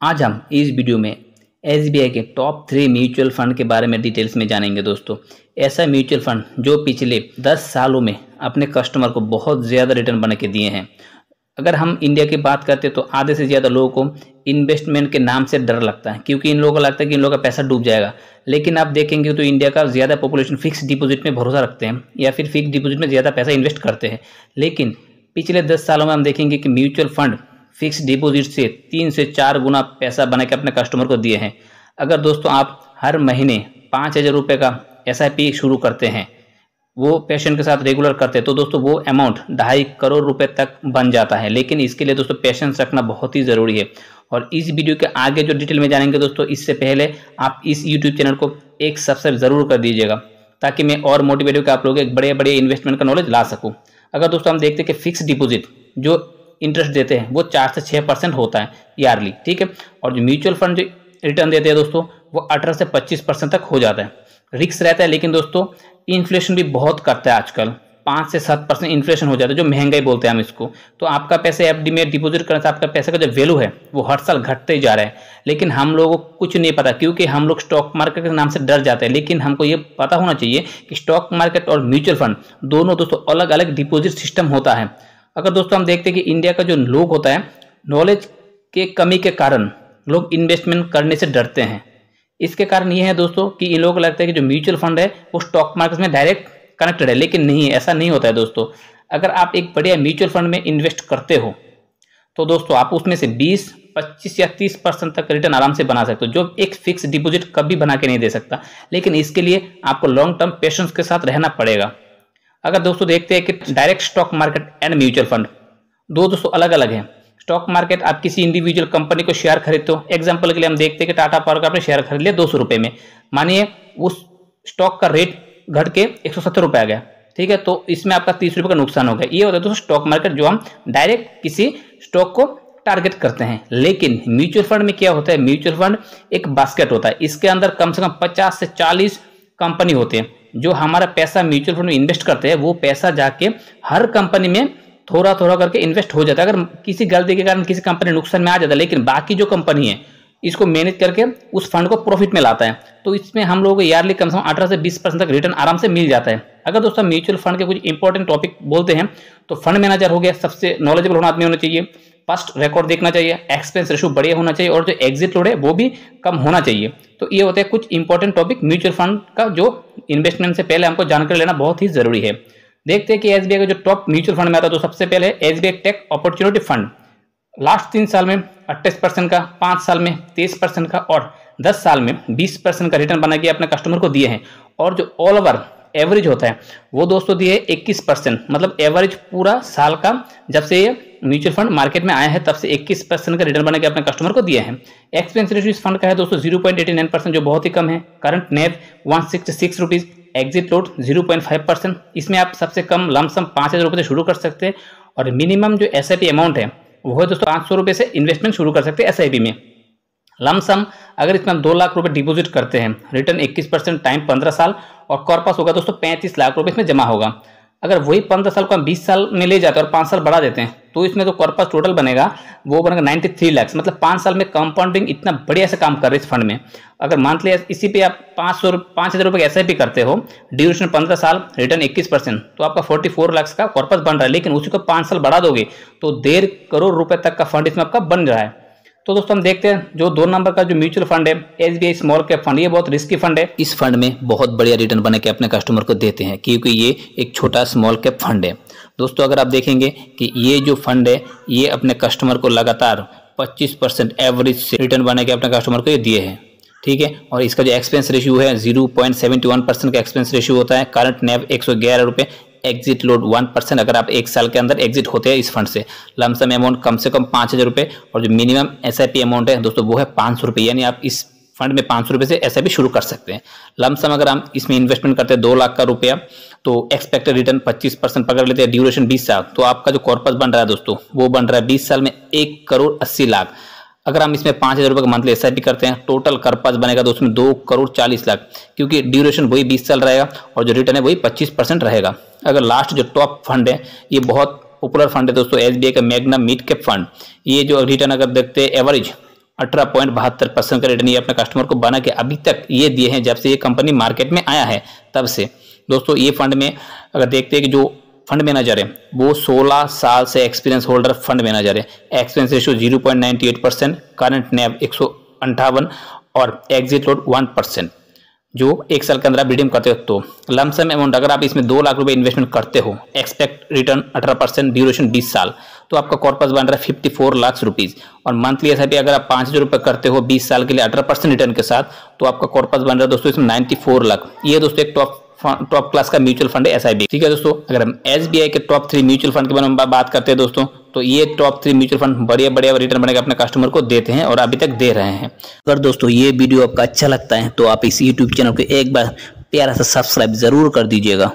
आज हम इस वीडियो में एसबीआई के टॉप 3 म्यूचुअल फंड के बारे में डिटेल्स में जानेंगे। दोस्तों, ऐसा म्यूचुअल फंड जो पिछले 10 सालों में अपने कस्टमर को बहुत ज़्यादा रिटर्न बना के दिए हैं। अगर हम इंडिया की बात करते हैं तो आधे से ज़्यादा लोगों को इन्वेस्टमेंट के नाम से डर लगता है, क्योंकि इन लोगों को लगता है कि इन लोगों का पैसा डूब जाएगा। लेकिन आप देखेंगे तो इंडिया का ज़्यादा पॉपुलेशन फिक्स डिपॉजिट में भरोसा रखते हैं या फिर फिक्स डिपॉजिट में ज़्यादा पैसा इन्वेस्ट करते हैं। लेकिन पिछले 10 सालों में हम देखेंगे कि म्यूचुअल फंड फिक्स डिपॉजिट से 3 से 4 गुना पैसा बना के अपने कस्टमर को दिए हैं। अगर दोस्तों आप हर महीने 5,000 रुपये का SIP शुरू करते हैं, वो पेशेंट के साथ रेगुलर करते हैं, तो दोस्तों वो अमाउंट 2.5 करोड़ रुपए तक बन जाता है। लेकिन इसके लिए दोस्तों पेशेंस रखना बहुत ही ज़रूरी है। और इस वीडियो के आगे जो डिटेल में जानेंगे दोस्तों, इससे पहले आप इस यूट्यूब चैनल को एक सब्सक्राइब ज़रूर कर दीजिएगा, ताकि मैं और मोटिवेट होकर आप लोग एक बड़े बड़े इन्वेस्टमेंट का नॉलेज ला सकूँ। अगर दोस्तों हम देखते हैं कि फिक्स डिपॉजिट जो इंटरेस्ट देते हैं वो 4 से 6% होता है ईयरली, ठीक है। और जो म्यूचुअल फंड जो रिटर्न देते हैं दोस्तों, वो 18 से 25% तक हो जाता है। रिस्क रहता है, लेकिन दोस्तों इन्फ्लेशन भी बहुत करता है आजकल। 5 से 7% इन्फ्लेशन हो जाता है, जो महंगाई बोलते हैं हम इसको। तो आपका पैसे FD में डिपॉजिट करने से आपका पैसे का जो वैल्यू है वो हर साल घटते ही जा रहा है। लेकिन हम लोगों को कुछ नहीं पता, क्योंकि हम लोग स्टॉक मार्केट के नाम से डर जाते हैं। लेकिन हमको ये पता होना चाहिए कि स्टॉक मार्केट और म्यूचुअल फंड दोनों दोस्तों अलग अलग डिपॉजिट सिस्टम होता है। अगर दोस्तों हम देखते हैं कि इंडिया का जो लोग होता है, नॉलेज के कमी के कारण लोग इन्वेस्टमेंट करने से डरते हैं। इसके कारण ये है दोस्तों कि इन लोगों को लगता है कि जो म्यूचुअल फंड है वो स्टॉक मार्केट में डायरेक्ट कनेक्टेड है, लेकिन नहीं, ऐसा नहीं होता है दोस्तों। अगर आप एक बढ़िया म्यूचुअल फंड में इन्वेस्ट करते हो तो दोस्तों आप उसमें से 20, 25 या 30% तक रिटर्न आराम से बना सकते हो, जो एक फिक्स डिपॉजिट कभी बना के नहीं दे सकता। लेकिन इसके लिए आपको लॉन्ग टर्म पेशेंस के साथ रहना पड़ेगा। अगर दोस्तों देखते हैं कि direct stock market and mutual fund दो दोस्तों अलग अलग हैं। स्टॉक मार्केट आप किसी इंडिविजुअल कंपनी को शेयर खरीदते हो। एग्जांपल के लिए हम देखते हैं कि टाटा पावर का आपने शेयर खरीद लिया 200 रुपये में। मानिए उस स्टॉक का रेट घट के 170 रुपये आ गया, ठीक है, तो इसमें आपका 30 रुपये का नुकसान हो गया। ये होता है दोस्तों स्टॉक मार्केट, जो हम डायरेक्ट किसी स्टॉक को टारगेट करते हैं। लेकिन म्यूचुअल फंड में क्या होता है, म्यूचुअल फंड एक बास्केट होता है। इसके अंदर कम से कम 50 से 40 कंपनी होते हैं। जो हमारा पैसा म्यूचुअल फंड में इन्वेस्ट करते हैं, वो पैसा जाके हर कंपनी में थोड़ा थोड़ा करके इन्वेस्ट हो जाता है। अगर किसी गलती के कारण किसी कंपनी नुकसान में आ जाता है, लेकिन बाकी जो कंपनी है इसको मैनेज करके उस फंड को प्रॉफिट में लाता है, तो इसमें हम लोगों को ईयरली कम से कम 18 से 20% तक रिटर्न आराम से मिल जाता है। अगर दोस्तों म्यूचुअल फंड के कुछ इंपॉर्टेंट टॉपिक बोलते हैं तो फंड मैनेजर हो गया, सबसे नॉलेजेबल होना आदमी होना चाहिए। फर्स्ट रिकॉर्ड देखना चाहिए, एक्सपेंस रेशियो बढ़िया होना चाहिए, और जो एग्जिट लोड है वो भी कम होना चाहिए। तो ये होते हैं कुछ इंपॉर्टेंट टॉपिक म्यूचुअल फंड का, जो इन्वेस्टमेंट से पहले हमको जानकारी लेना बहुत ही जरूरी है। देखते हैं कि SBI का जो टॉप म्यूचुअल फंड में आता है, तो सबसे पहले है SBI tech opportunity fund. Last 3 साल में 28% का, 5 साल में 23% का और 10 साल में 20% का रिटर्न बना के अपने कस्टमर को दिए हैं। और जो ऑल ओवर एवरेज होता है वो दोस्तों दिए 21%, मतलब एवरेज पूरा साल का, जब से ये म्यूचुअल फंड मार्केट में आया है तब से 21% का रिटर्न बना के अपने कस्टमर को दिए हैं। एक्सपेंस रेशियो इस फंड का है दोस्तों 0.89%, जो बहुत ही कम है। करंट नेव 166 रुपीज़, एग्जिट लोड 0.5%। इसमें आप सबसे कम लमसम 5,000 रुपये से शुरू कर सकते हैं, और मिनिमम जो SIP अमाउंट है वो है दोस्तों 500 रुपये से इन्वेस्टमेंट शुरू कर सकते हैं SIP में। लमसम अगर इसमें हम 2 लाख रुपए डिपॉजिट करते हैं, रिटर्न 21%, टाइम 15 साल, और कॉर्पस होगा दोस्तों 35 लाख रुपए इसमें जमा होगा। अगर वही 15 साल को हम 20 साल में ले जाते हैं और 5 साल बढ़ा देते हैं, तो इसमें जो कॉर्पस टोटल बनेगा वो बनेगा 93 लाख। मतलब 5 साल में कंपाउंडिंग इतना बढ़िया से काम कर रहे हैं इस फंड में। अगर मान लिया इसी पे आप 5,000 रुपये का SIP करते हो, ड्यूरेशन 15 साल, रिटर्न 21%, तो आपका 44 लाख का कॉर्पस बन रहा है। लेकिन उसी को 5 साल बढ़ा दोगे तो 1.5 करोड़ रुपए तक का फंड इसमें आपका बन रहा है। तो दोस्तों हम देखते हैं जो 2 नंबर का जो म्यूचुअल फंड है SBI स्मॉल कैप फंड, ये बहुत रिस्की फंड है। इस फंड में बहुत बढ़िया रिटर्न बना के अपने कस्टमर को देते हैं, क्योंकि ये एक छोटा स्मॉल कैप फंड है। दोस्तों अगर आप देखेंगे कि ये जो फंड है ये अपने कस्टमर को लगातार 25% एवरेज से रिटर्न बना के अपने कस्टमर को ये दिए हैं, ठीक है। और इसका जो एक्सपेंस रेशियो है 0.71% का एक्सपेंस रेशियो होता है। करंट नेव 111 रुपये, एग्जिट लोड 1%। अगर आप 1 साल के अंदर एग्जिट होते हैं इस फंड से, लमसम अमाउंट कम से कम 5,000 रुपये, और जो मिनिमम SIP अमाउंट है दोस्तों वो है 500 रुपये। यानी आप इस फंड में 500 रुपये से SIP शुरू कर सकते हैं। लमसम अगर हम इसमें इन्वेस्टमेंट करते हैं 2 लाख का रुपया, तो एक्सपेक्टेड रिटर्न 25% पकड़ लेते हैं, ड्यूरेशन 20 साल, तो आपका जो कॉर्पस बन रहा है दोस्तों वो बन रहा है 20 साल में 1 करोड़ 80 लाख। अगर हम इसमें 5,000 रुपये का मंथली SIP करते हैं, टोटल कॉर्पस बनेगा दोस्तों 2 करोड़ 40 लाख, क्योंकि ड्यूरेशन वही 20 साल रहेगा और जो रिटर्न है वही 25% रहेगा। अगर लास्ट जो टॉप फंड है, ये बहुत पॉपुलर फंड है दोस्तों, SBI का मैग्ना मिड कैप फंड। ये जो रिटर्न अगर देखते हैं एवरेज 18.72% का रिटर्न ये अपने कस्टमर को बना के अभी तक ये दिए हैं जब से ये कंपनी मार्केट में आया है तब से। दोस्तों ये फंड में अगर देखते हैं कि जो फंड मैनेजर है वो 16 साल से एक्सपीरियंस होल्डर फंड मैनेजर है। एक्सपेंस रेशियो 0.98%, करंट नैव 158 और एग्जिट लोड 1%, जो 1 साल के अंदर आप रिडीम करते हो। तो लमसम अमाउंट अगर आप इसमें 2 लाख रुपए इन्वेस्टमेंट करते हो, एक्सपेक्ट रिटर्न 18%, ड्यूरेशन 20 साल, तो आपका कॉर्पस बन रहा है 54 लाख रुपीज। और मंथली एसआईपी अगर आप 5,000 रुपये करते हो 20 साल के लिए 18% रिटर्न के साथ, तो आपका कॉर्पस बन रहा है दोस्तों इसमें 94 लाख। ये दोस्तों एक टॉप क्लास का म्यूचुअल फंड है एसआईबी। ठीक है दोस्तों, अगर हम एसबीआई के टॉप 3 म्यूचुअल फंड के बारे में बात करते हैं दोस्तों, तो ये टॉप 3 म्यूचुअल फंड बढ़िया रिटर्न बनेगा अपने कस्टमर को देते हैं और अभी तक दे रहे हैं। अगर दोस्तों ये वीडियो आपका अच्छा लगता है तो आप इस यूट्यूब चैनल को एक बार प्यारा सा सब्सक्राइब जरूर कर दीजिएगा।